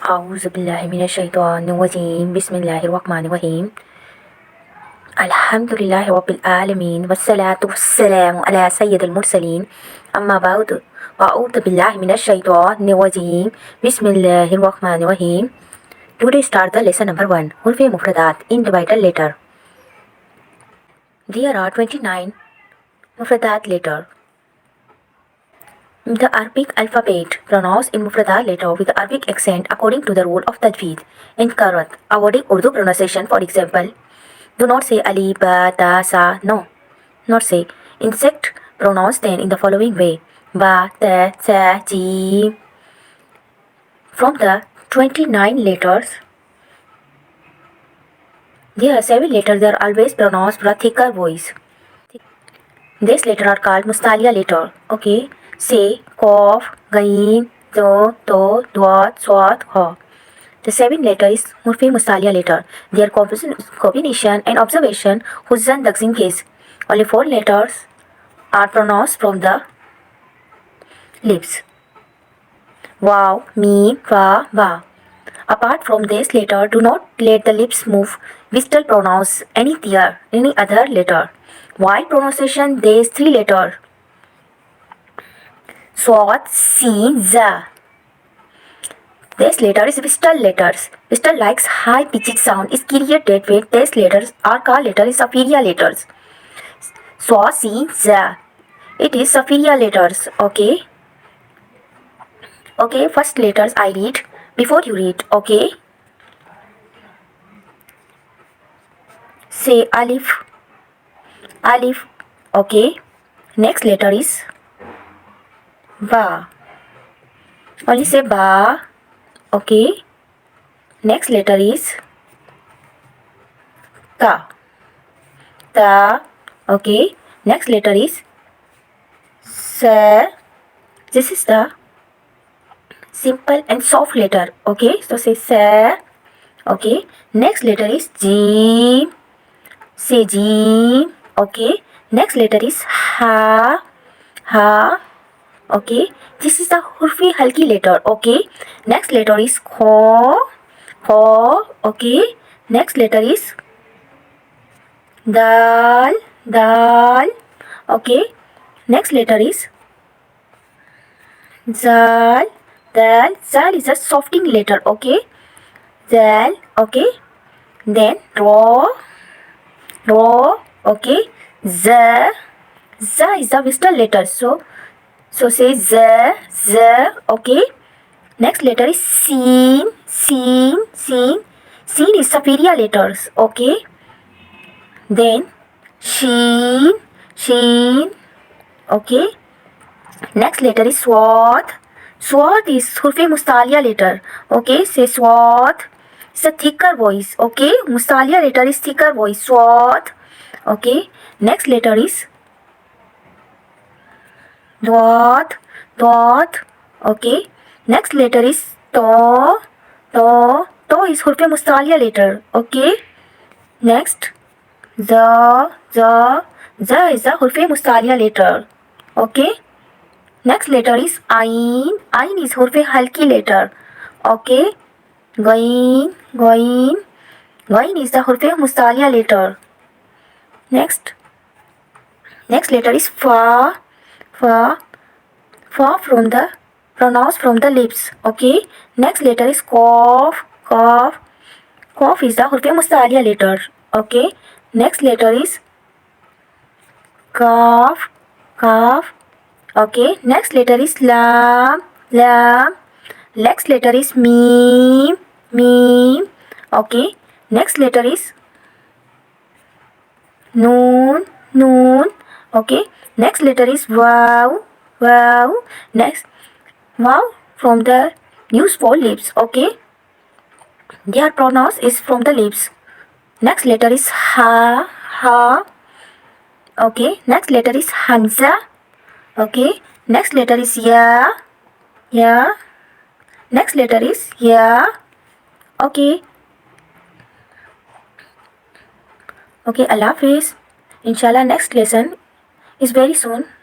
أعوذ بالله من الشيطان الرجيم بسم الله الرحمن الرحيم الحمد لله رب العالمين والصلاة والسلام على سيد المرسلين أما بعد أعوذ بالله من الشيطان الرجيم بسم الله الرحمن الرحيم. Today start the lesson number 1 حروف مفردات in divided letter. There are 29 مفردات letter. The Arabic alphabet pronounced in mufradat letter with Arabic accent according to the rule of Tajwed in Quran. Avoiding Urdu pronunciation, for example, do not say alif, ba, ta, sa. No, not say. Insect pronounce then in the following way: ba, ta, sa, ji. From the 29 letters, there are 7 letters that are always pronounced with a thicker voice. These letters are called mustalia letter. Okay. Say, Qaf, Gain, Do, To, Dwat, Swat, Ha. The 7 letter is Murfi Mustalia letter. Their combination and observation Huzan Daksin case. Only 4 letters are pronounced from the lips. Wow, Mim, Fa, Ba. Apart from this letter, do not let the lips move. We still pronounce any other letter. While pronunciation, these 3 letters. Swat, Sin, Za. This letter is whistle letters. Whistle likes high pitched sound is created when these letters are called letters superior letters. Swat, Sin, Za. It is superior letters. Okay. Okay, first letters I read before you read. Okay. Say Alif. Alif. Okay. Next letter is Ba. Only say Ba. Okay. Next letter is Ta. Ta. Okay. Next letter is Sa. This is the simple and soft letter. Okay. So say Sa. Okay. Next letter is Jim. Say Jim. Okay. Next letter is Ha. Ha. Okay, this is the hurfi halki letter. Okay, next letter is kho. Kho. Okay, next letter is dal. Dal. Okay, next letter is zal. Dal. Zal is a softening letter. Okay, zal. Okay, then ro. Ro. Okay, za. Za is the whistle letter. So say Z, Z, okay. Next letter is Sin, Sin, Sin. Sin is superior letters, okay. Then Sheen, Sheen, okay. Next letter is Swat. Swat is hurfi mustalia letter, okay. Say Swat. It's a thicker voice, okay. Mustalia letter is thicker voice, Swat, okay. Next letter is Dot, dot, okay. Next letter is To, To. To is hurfi mustalia letter, okay. Next, Za, Za. Za is the hurfi mustalia letter, okay. Next letter is Ain. Ain is hurfi halki letter, okay. Gain, Gain. Gain is the hurfi mustalia letter. Next letter is Fa. Fa. Fa from the pronounced from the lips. Okay. Next letter is Qaf. Qaf. Qaf is the hurfi mustalia letter. Okay. Next letter is Kaf. Kaf. Okay. Next letter is Lam. Lam. Next letter is Mim. Mim. Okay. Next letter is Noon. Noon. Okay. Next letter is Wow. Wow. Next, Wow from the use for lips. Okay. Their pronouns is from the lips. Next letter is Ha. Ha. Okay. Next letter is Hamza. Okay. Next letter is Ya. Ya. Next letter is Ya. Okay. Okay. Allah Hafiz. Inshallah next lesson is very soon.